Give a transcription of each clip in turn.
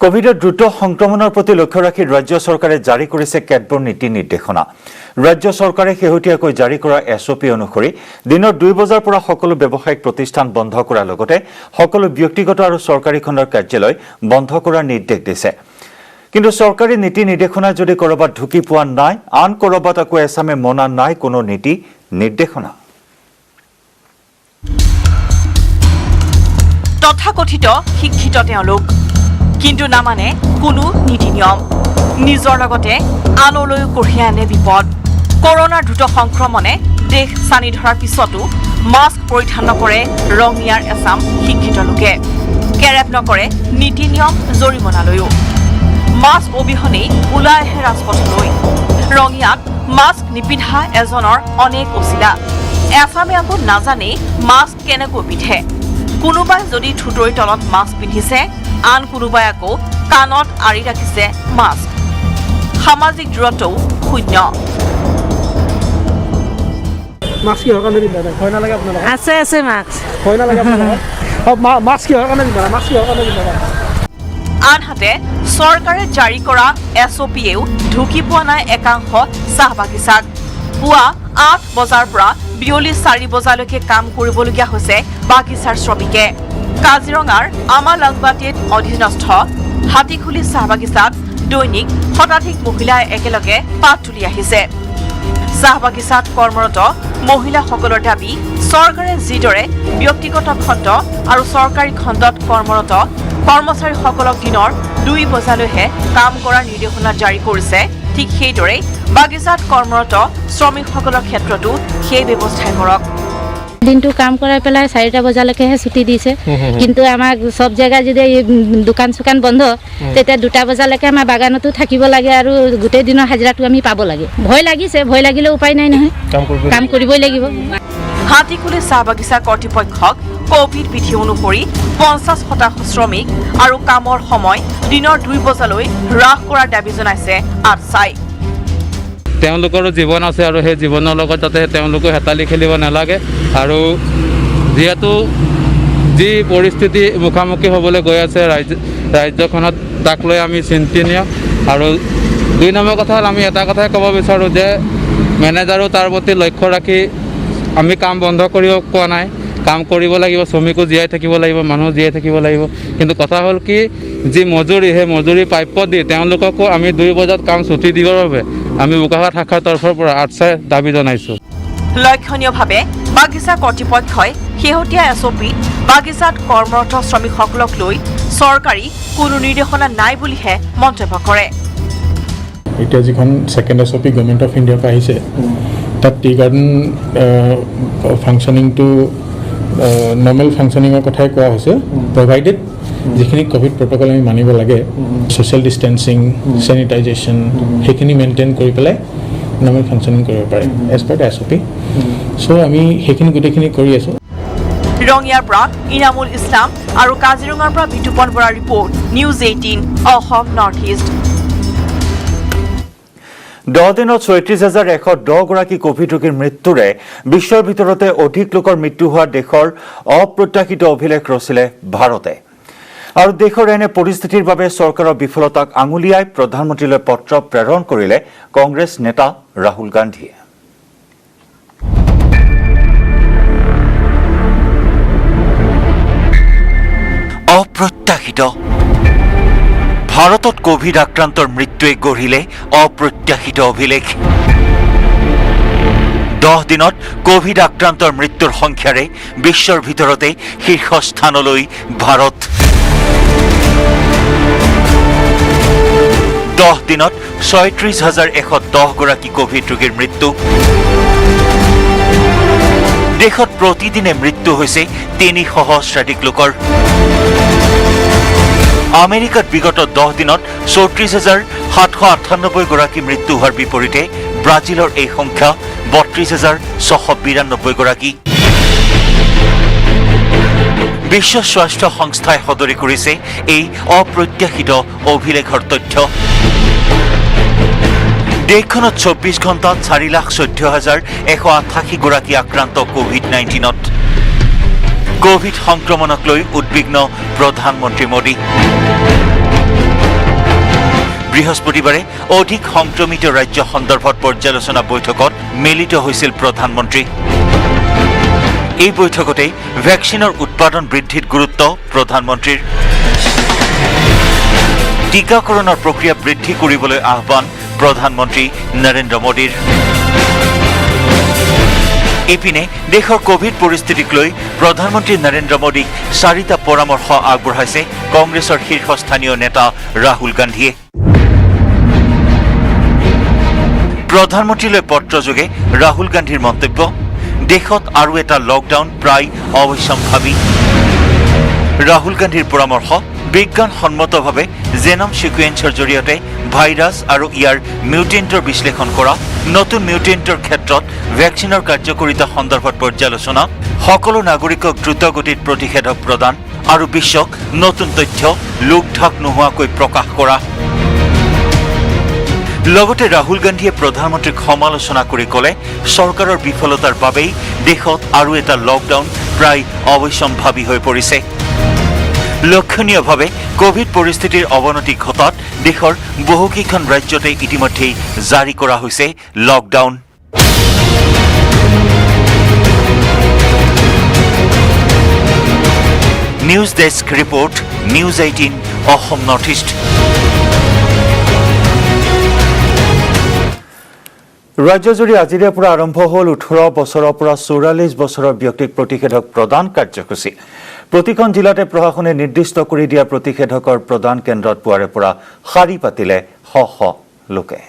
কোভিডৰ দ্ৰুত সংক্ৰমণৰ প্ৰতি লক্ষ্য ৰাখি ৰাজ্য চৰকাৰে জাৰি কৰিছে কেতবোৰ নীতি নিৰ্দেশনা। ৰাজ্য চৰকাৰে শেহতীয়াকৈ জাৰি কৰা এছঅপি অনুসৰি দিনৰ 2 বজাৰ পৰা সকলো ব্যৱসায়িক প্ৰতিষ্ঠান বন্ধ কৰাৰ লগতে সকলো ব্যক্তিগত আৰু চৰকাৰী খণ্ডৰ কাৰ্যালয় বন্ধ কৰাৰ নিৰ্দেশ দিছে। কিন্তু চৰকাৰী নীতি নিৰ্দেশনা যদি কৰবাত ঢুকি পোৱা নাই, আন কৰবাত আকৌ এছামে মনা নাই কোনো নীতি নিৰ্দেশনা। তথাকথিত শিক্ষিত তেওঁলোক কিন্তু নামানে কোনো নীতি নিয়ম, নিজৰ লগতে আনলৈও কঢ়িয়াই আনে বিপদ। কৰোনাৰ দ্ৰুত সংক্ৰমণে দেশ চানি ধৰাৰ পিছতো মাস্ক পৰিধান নকৰে ৰঙিয়াৰ এছাম শিক্ষিত লোকে। কেৰেপ নকৰে নীতি নিয়ম জৰিমনালৈও। মাস্ক অবিহনেই ওলাই আহে ৰাজপথলৈ। ৰঙিয়াত মাস্ক নিপিন্ধা এজনৰ অনেক অচিলা। এছামে আকৌ নাজানেই মাস্ক কেনেকৈ পিন্ধে। কোনোবাই যদি ঠুটৰিৰ তলত মাস্ক পিন্ধিছে, আন কোনোবাই আকৌ কাণত আঁৰি ৰাখিছে মাস্ক। সামাজিক দূৰত্বও শূন্য। আনহাতে চৰকাৰে জাৰি কৰা এছঅপিয়েও ঢুকি পোৱা নাই একাংশ চাহ বাগিচাক। পুৱা 8 বজাৰ পৰা বিয়লি 4 বজালৈকে কাম কৰিবলগীয়া হৈছে বাগিচাৰ শ্ৰমিকে। কাজিৰঙাৰ আমালাংবাটিত অধীনস্থ হাতীখুলি চাহ বাগিচাত দৈনিক শতাধিক মহিলাই একেলগে পাত তুলি আহিছে। চাহ বাগিচাত কৰ্মৰত মহিলাসকলৰ দাবী, চৰকাৰে যিদৰে ব্যক্তিগত খণ্ড আৰু চৰকাৰী খণ্ডত কৰ্মৰত কৰ্মচাৰীসকলক দিনৰ 2 বজালৈহে কাম কৰাৰ নিৰ্দেশনা জাৰি কৰিছে, ঠিক সেইদৰে বাগিচাত কৰ্মৰত শ্ৰমিকসকলৰ ক্ষেত্ৰতো সেই ব্যৱস্থাই কৰক। দিনটো কাম কৰাই পেলাই 4টা বজালৈকেহে ছুটি দিছে, কিন্তু আমাক সব জায়গা যদি দোকান চোকান বন্ধ, তেতিয়া 2টা বজালৈকে আমাৰ বাগানতো থাকিব লাগে আৰু গোটেই দিনৰ হাজিৰাটো আমি পাব লাগে। ভয় লাগিছে, ভয় লাগিলে উপায় নাই নহয়, কাম কৰিবই লাগিব। হাতীখুলি চাহ বাগিচা কৰ্তৃপক্ষক কোভিড বিধি অনুসৰি 50% শ্ৰমিক আৰু কামৰ সময় দিনৰ 2 বজালৈ হ্ৰাস কৰাৰ দাবী জনাইছে আটচাই। তেওঁলোকৰো জীৱন আছে আৰু সেই জীৱনৰ লগত যাতে তেওঁলোকে হেতালি খেলিব নালাগে। আৰু যিহেতু যি পৰিস্থিতি মুখামুখি হ'বলৈ গৈ আছে ৰাজ্যখনত, তাক লৈ আমি চিন্তনীয়। আৰু 2 নম্বৰ কথা হ'ল, আমি এটা কথাই ক'ব বিচাৰোঁ যে মেনেজাৰো তাৰ প্ৰতি লক্ষ্য ৰাখি আমি কাম বন্ধ কৰিব কোৱা নাই, কাম কৰিব লাগিব। শ্ৰমিকো জীয়াই থাকিব লাগিব, মানুহ জীয়াই থাকিব লাগিব। কিন্তু কথা হ'ল কি, যি মজুৰি, সেই মজুৰি প্ৰাপ্য দি তেওঁলোককো আমি 2 বজাত কাম ছুটি দিবৰ বাবে আমি বোকাখাট শাখাৰ তৰফৰ পৰা আটচাই দাবী জনাইছোঁ। লক্ষণীয়ভাৱে বাগিচা কৰ্তৃপক্ষই শেহতীয়া এছঅপিত বাগিচাত কৰ্মৰত শ্ৰমিকসকলক লৈ চৰকাৰী কোনো নিৰ্দেশনা নাই বুলিহে মন্তব্য কৰে। এতিয়া যিখন ছেকেণ্ড এছঅপি গভৰ্ণমেণ্ট অফ ইণ্ডিয়াৰ পৰা আহিছে, তাত টি গাৰ্ডেন ফাংচনিংটো নৰ্মেল ফাংচনিঙৰ কথাই কোৱা হৈছে, প্ৰভাইডেড যিখিনি ক'ভিড প্ৰট'কল আমি মানিব লাগে, ছ'চিয়েল ডিষ্টেঞ্চিং, চেনিটাইজেশ্যন, সেইখিনি মেইনটেইন কৰি পেলাই নৰ্মেল ফাংচনিং কৰিব পাৰে এজ পাৰ দ্য এছঅপি। চ' আমি সেইখিনি গোটেইখিনি কৰি আছোঁ। ৰঙিয়াৰ পৰা ইনামুল ইছলাম আৰু কাজিৰঙাৰ পৰা বিতুপন বৰাৰ report, news 18 Assam north east. 10 দিনত 36,110 গৰাকী কোভিড ৰোগীৰ মৃত্যুৰে বিশ্বৰ ভিতৰতে অধিক লোকৰ মৃত্যু হোৱা দেশৰ অপ্ৰত্যাশিত অভিলেখ ৰচিলে ভাৰতে। আৰু দেশৰ এনে পৰিস্থিতিৰ বাবে চৰকাৰৰ বিফলতাক আঙুলিয়াই প্ৰধানমন্ত্ৰীলৈ পত্ৰ প্ৰেৰণ কৰিলে কংগ্ৰেছ নেতা ৰাহুল গান্ধীয়ে। অপ্ৰত্যাশিত ভাৰতত কোভিড আক্ৰান্তৰ মৃত্যুৱে গঢ়িলে অপ্ৰত্যাশিত অভিলেখ। 10 দিনত কোভিড আক্ৰান্তৰ মৃত্যুৰ সংখ্যাৰে বিশ্বৰ ভিতৰতে শীৰ্ষস্থানলৈ ভাৰত। 10 দিনত 36,110 গৰাকী কোভিড ৰোগীৰ মৃত্যু। দেশত প্ৰতিদিনে মৃত্যু হৈছে 3 সহস্ৰাধিক লোকৰ। আমেৰিকাত বিগত 10 দিনত 34,798 গৰাকী মৃত্যু হোৱাৰ বিপৰীতে ব্ৰাজিলৰ এই সংখ্যা 32,692 গৰাকী। বিশ্ব স্বাস্থ্য সংস্থাই সদৰি কৰিছে এই অপ্ৰত্যাশিত অভিলেখৰ তথ্য। দেশখনত 24 ঘণ্টাত 4,14,188 গৰাকী আক্ৰান্ত কোভিড-19ত। কোভিড সংক্ৰমণক লৈ উদ্বিগ্ন প্ৰধানমন্ত্ৰী মোদী। বৃহস্পতিবাৰে অধিক সংক্ৰমিত ৰাজ্য সন্দৰ্ভত পৰ্যালোচনা বৈঠকত মিলিত হৈছিল প্ৰধানমন্ত্ৰী। এই বৈঠকতে ভেকচিনৰ উৎপাদন বৃদ্ধিত গুৰুত্ব প্ৰধানমন্ত্ৰীৰ। টিকাকৰণৰ প্ৰক্ৰিয়া বৃদ্ধি কৰিবলৈ আহ্বান প্ৰধানমন্ত্ৰী নৰেন্দ্ৰ মোদীৰ। ইপিনে দেশৰ কোভিড পৰিস্থিতিক লৈ প্ৰধানমন্ত্ৰী নৰেন্দ্ৰ মোদীক 4টা পৰামৰ্শ আগবঢ়াইছে কংগ্ৰেছৰ শীৰ্ষস্থানীয় নেতা ৰাহুল গান্ধীয়ে। প্ৰধানমন্ত্ৰীলৈ পত্ৰযোগে ৰাহুল গান্ধীৰ মন্তব্য, দেশত আৰু এটা লকডাউন প্ৰায় অৱশ্যম্ভাৱী। ৰাহুল গান্ধীৰ পৰামৰ্শ, বিজ্ঞানসন্মতভাৱে জেনম সিকুৱেন্সৰ জৰিয়তে ভাইৰাছ আৰু ইয়াৰ মিউটেণ্টৰ বিশ্লেষণ কৰা, নতুন মিউটেণ্টৰ ক্ষেত্ৰত ভেকচিনৰ কাৰ্যকৰিতা সন্দৰ্ভত পৰ্যালোচনা, সকলো নাগৰিকক দ্ৰুতগতিত প্ৰতিষেধক প্ৰদান আৰু বিশ্বক নতুন তথ্য লোকঢাক নোহোৱাকৈ প্ৰকাশ কৰা। লগতে ৰাহুল গান্ধীয়ে প্ৰধানমন্ত্ৰীক সমালোচনা কৰি ক'লে, চৰকাৰৰ বিফলতাৰ বাবেই দেশত আৰু এটা লকডাউন প্ৰায় অৱশ্যম্ভাৱী হৈ পৰিছে। লক্ষণীয়ভাৱে কোভিড পৰিস্থিতিৰ অৱনতি ঘটাত দেশৰ বহুকেইখন ৰাজ্যতে ইতিমধ্যেই জাৰি কৰা হৈছে lockdown. News desk report, news 18 Assam north east. ৰাজ্যজুৰি আজিৰে পৰা আৰম্ভ হ'ল 18 বছৰৰ পৰা 44 বছৰৰ ব্যক্তিক প্ৰতিষেধক প্ৰদান কাৰ্যসূচী। প্ৰতিখন জিলাতে প্ৰশাসনে নিৰ্দিষ্ট কৰি দিয়া প্ৰতিষেধকৰ প্ৰদান কেন্দ্ৰত পুৱাৰে পৰা শাৰী পাতিলে শ শ লোকে।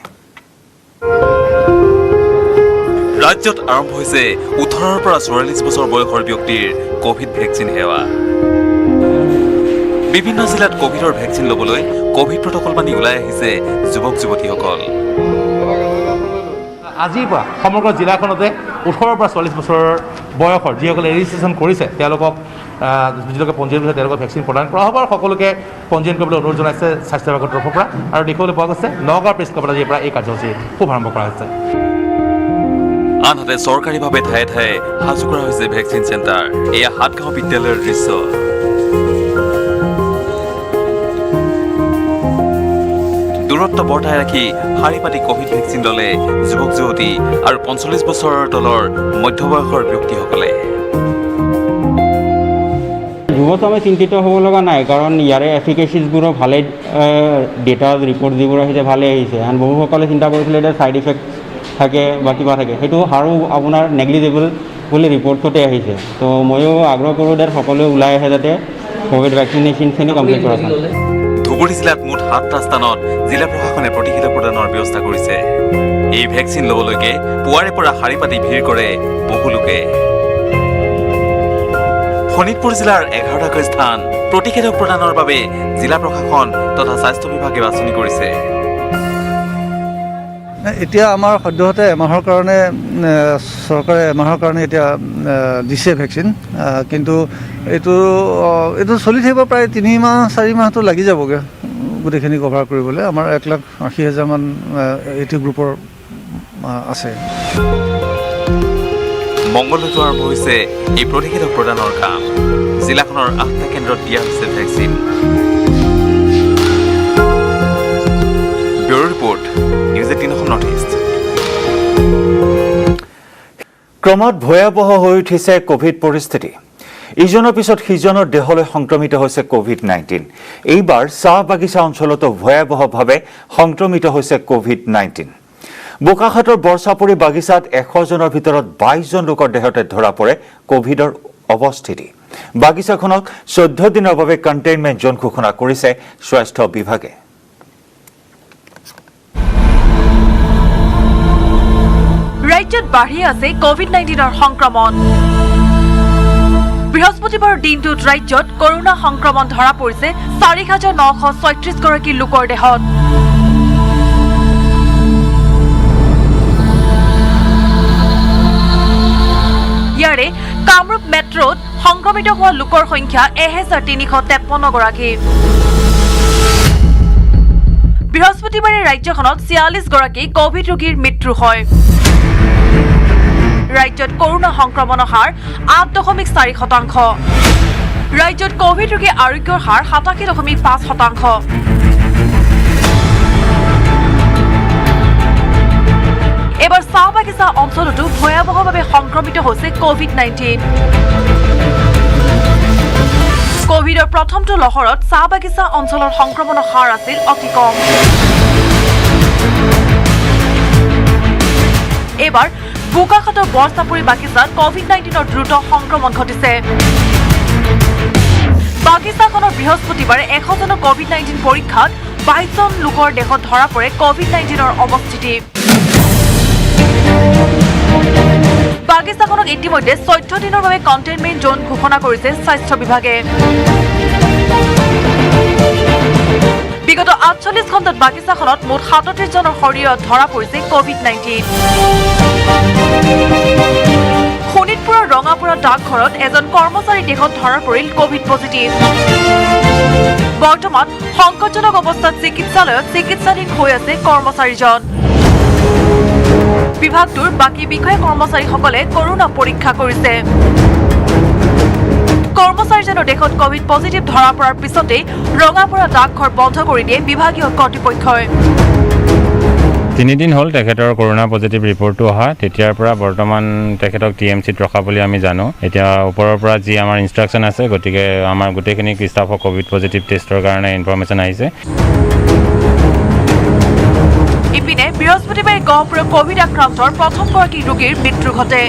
ৰাজ্যত আৰম্ভ হৈছে 18ৰ পৰা 44 বছৰ বয়সৰ ব্যক্তিৰ কোভিড ভেকচিন সেৱা। বিভিন্ন জিলাত কোভিডৰ ভেকচিন ল'বলৈ কোভিড প্ৰটকল মানি ওলাই আহিছে যুৱক যুৱতীসকল। আজিৰ পৰা সমগ্ৰ জিলাখনতে 18ৰ পৰা 44 বছৰৰ বয়সৰ যিসকলে ৰেজিষ্ট্ৰেশ্যন কৰিছে তেওঁলোকক যিলোকে পঞ্জীয়ন কৰিছে তেওঁলোকক ভেকচিন প্ৰদান কৰা হ'ব আৰু সকলোকে পঞ্জীয়ন কৰিবলৈ অনুৰোধ জনাইছে স্বাস্থ্য বিভাগৰ তৰফৰ পৰা। আৰু দেখিবলৈ পোৱা গৈছে নগাঁও প্ৰেছ ক্লাবত আজিৰ পৰা এই কাৰ্যসূচী শুভাৰম্ভ কৰা হৈছে। আনহাতে চৰকাৰীভাৱে ঠায়ে ঠায়ে সাজু কৰা হৈছে ভেকচিন চেণ্টাৰ। এয়া হাটগাঁও বিদ্যালয়ৰ দৃশ্য। দূৰত্ব বৰ্তাই ৰাখি শাৰী পাতি কোভিড ভেকচিন ল'লে যুৱক যুৱতী আৰু 45 বছৰৰ তলৰ মধ্যবয়সৰ ব্যক্তিসকলে। যুৱটো আমি চিন্তিত হ'ব লগা নাই, কাৰণ ইয়াৰে এফিকেচিছবোৰো ভালেই ডেটা ৰিপৰ্ট যিবোৰ আহিছে ভালেই আহিছে। আৰু বহুসকলে চিন্তা কৰিছিলে যে ছাইড ইফেক্ট থাকে বা কিবা থাকে, সেইটো আৰু আপোনাৰ নেগলিজেবল বুলি ৰিপৰ্টতে আহিছে। তো ময়ো আগ্ৰহ কৰোঁ যে সকলোৱে ওলাই আহে যাতে কোভিড ভেকচিনেশ্যনখিনি কমপ্লিট কৰা হয়। ধুবুৰী জিলাত মুঠ 7টা স্থানত জিলা প্ৰশাসনে প্ৰতিষেধক প্ৰদানৰ ব্যৱস্থা কৰিছে। এই ভেকচিন ল'বলৈকে পুৱাৰে পৰা শাৰী পাতি ভিৰ কৰে বহু লোকে। শোণিতপুৰ জিলাৰ 11টাকৈ স্থান প্ৰতিষেধক প্ৰদানৰ বাবে জিলা প্ৰশাসন তথা স্বাস্থ্য বিভাগে বাছনি কৰিছে। এতিয়া আমাৰ সদ্যহতে এমাহৰ কাৰণে চৰকাৰে এতিয়া দিছে ভেকচিন, কিন্তু এইটো চলি থাকিব প্ৰায় 3 মাহ 4 মাহটো লাগি যাবগৈ গোটেইখিনি কভাৰ কৰিবলৈ। আমাৰ 1,80,000 মান এইটো গ্ৰুপৰ আছে। মংগলদৈতো আৰম্ভ হৈছে এই প্ৰতিষেধক প্ৰদানৰ কাম। জিলাখনৰ 8টা কেন্দ্ৰত দিয়া হৈছে vaccine. Bureau report, news 18 Assam north east. ক্ৰমত ভয়াৱহ হৈ উঠিছে কোভিড পৰিস্থিতি। ইজনৰ পিছত সিজনৰ দেহলৈ সংক্ৰমিত হৈছে কোভিড-19। এইবাৰ চাহ বাগিচা অঞ্চলতো ভয়াৱহভাৱে সংক্ৰমিত হৈছে কোভিড-19। বোকাখাটৰ বৰচাপৰি বাগিচাত 100 জনৰ ভিতৰত 22 জন লোকৰ দেহতে ধৰা পৰে কোভিডৰ অৱস্থিতি। বাগিচাখনক 14 দিনৰ বাবে কণ্টেইনমেণ্ট জোন ঘোষণা কৰিছে স্বাস্থ্য বিভাগে। ৰাজ্যত বাঢ়ি আছে কোভিড-19ৰ সংক্ৰমণ। বৃহস্পতিবাৰৰ দিনটোত ৰাজ্যত কৰোনা সংক্ৰমণ ধৰা পৰিছে 4,936 গৰাকী লোকৰ দেহত। ইয়াৰে কামৰূপ মেট্ৰত সংক্ৰমিত হোৱা লোকৰ সংখ্যা 1,353 গৰাকী। বৃহস্পতিবাৰে ৰাজ্যখনত 46 গৰাকী কোভিড ৰোগীৰ মৃত্যু হয়। ৰাজ্যত কৰোনা সংক্ৰমণৰ হাৰ 8.4%। ৰাজ্যত কোভিড ৰোগী আৰোগ্যৰ হাৰ 87.5%। এবাৰ চাহ বাগিচা অঞ্চলতো ভয়াৱহভাৱে সংক্ৰমিত হৈছে COVID-19। কোভিডৰ প্ৰথমটো লহৰত চাহ বাগিচা অঞ্চলৰ সংক্ৰমণৰ হাৰ আছিল অতি কম। এবাৰ বোকাখাটৰ বৰচাপৰি বাগিচাত COVID-19ৰ দ্ৰুত সংক্ৰমণ ঘটিছে। বাগিচাখনৰ বৃহস্পতিবাৰে 100জনৰ COVID-19 পৰীক্ষাত 22জন লোকৰ দেহত ধৰা পৰে COVID-19ৰ অৱস্থিতি। বাগিচাখনক ইতিমধ্যে 14 দিনৰ বাবে কণ্টেইনমেণ্ট জোন ঘোষণা কৰিছে স্বাস্থ্য বিভাগে। বিগত 48 ঘণ্টাত বাগিচাখনত মুঠ 37জনৰ শৰীৰত ধৰা পৰিছে COVID-19। শোণিতপুৰৰ ৰঙাপুৰা ডাকঘৰত এজন কৰ্মচাৰী দেহত ধৰা পৰিল কোভিড পজিটিভ। বৰ্তমান সংকটজনক অৱস্থাত চিকিৎসালয়ত চিকিৎসাধীন হৈ আছে কৰ্মচাৰীজন। বিভাগটোৰ বাকী বিষয়া কৰ্মচাৰীসকলে কৰোনা পৰীক্ষা কৰিছে। কৰ্মচাৰীজনৰ দেশত কোভিড পজিটিভ ধৰা পৰাৰ পিছতেই ৰঙাপুৰা ডাকঘৰ বন্ধ কৰি দিয়ে বিভাগীয় কৰ্তৃপক্ষই। 3 দিন হ'ল তেখেতৰ কৰোনা পজিটিভ ৰিপৰ্টটো অহা, তেতিয়াৰ পৰা বৰ্তমান তেখেতক TMCত ৰখা বুলি আমি জানো। এতিয়া ওপৰৰ পৰা যি আমাৰ ইনষ্ট্ৰাকশ্যন আছে, গতিকে আমাৰ গোটেইখিনি ষ্টাফক কোভিড পজিটিভ টেষ্টৰ কাৰণে ইনফৰমেশ্যন আহিছে। ইপিনে বৃহস্পতিবাৰে গহপুৰৰ কোভিড আক্ৰান্তৰ প্ৰথমগৰাকী ৰোগীৰ মৃত্যু ঘটে।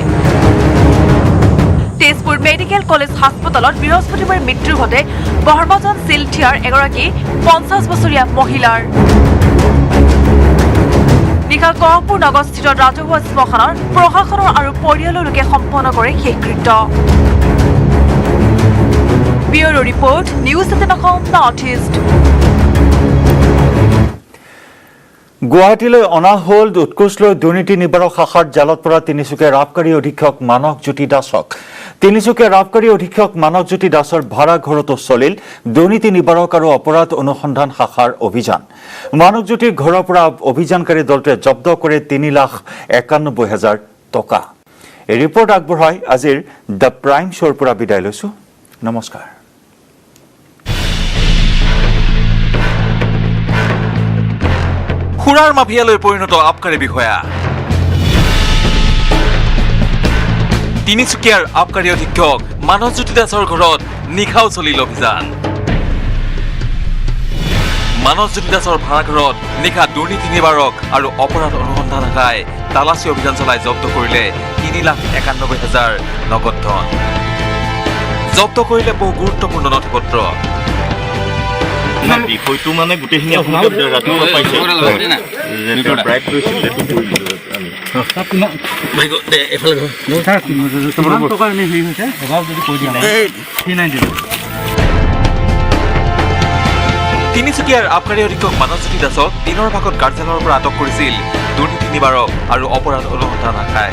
তেজপুৰ মেডিকেল কলেজ হাস্পতালত বৃহস্পতিবাৰে মৃত্যু ঘটে বহৰবাজান চিলঠিয়াৰ এগৰাকী 50 বছৰীয়া মহিলাৰ। নিশা গহপুৰ নগৰস্থিত ৰাজহুৱা শ্মশানৰ প্ৰশাসনৰ আৰু পৰিয়ালৰ লোকে সম্পন্ন কৰে শেষকৃত্য। Bureau report, news 18 Assam north east. গুৱাহাটীলৈ অনা হ'ল উৎকোচলৈ দুৰ্নীতি নিবাৰক শাখাৰ জালত পৰা তিনিচুকীয়াৰ আবকাৰী অধীক্ষক মানসজ্যোতি দাসক। তিনিচুকীয়াৰ আবকাৰী অধীক্ষক মানসজ্যোতি দাসৰ ভাড়া ঘৰতো চলিল দুৰ্নীতি নিবাৰক আৰু অপৰাধ অনুসন্ধান শাখাৰ অভিযান। মানসজ্যোতিৰ ঘৰৰ পৰা অভিযানকাৰী দলটোৱে জব্দ কৰে 3,91,000 টকা। এই ৰিপৰ্ট আগবঢ়াই আজিৰ দ্য প্ৰাইম শ্ব'ৰ পৰা বিদায় লৈছো। নমস্কাৰ। খুৰাৰ মাফিয়ালৈ পৰিণত আবকাৰী বিষয়া। তিনিচুকীয়াৰ আবকাৰী অধীক্ষক মানসজ্যোতি দাসৰ ঘৰত নিশাও চলিল অভিযান। মানসজ্যোতি দাসৰ ভাড়াঘৰত নিশা দুৰ্নীতি নিবাৰক আৰু অপৰাধ অনুসন্ধান শাখাই তালাচী অভিযান চলাই জব্দ কৰিলে 3,91,000 নগদ ধন। জব্দ কৰিলে বহু গুৰুত্বপূৰ্ণ নথিপত্ৰ। বিষয়টো মানে গোটেইখিনি আপোনালোকে ৰাতিপুৱা পাইছে, যেনেকৈ ব্ৰাইট লৈছিল সেইটো তিনিচুকীয়াৰ আবকাৰী অধীক্ষক মানসজ্যোতি দাসক দিনৰ ভাগত কাৰ্যালয়ৰ পৰা আটক কৰিছিল দুৰ্নীতি নিবাৰক আৰু অপৰাধ অনুসন্ধান শাখাই।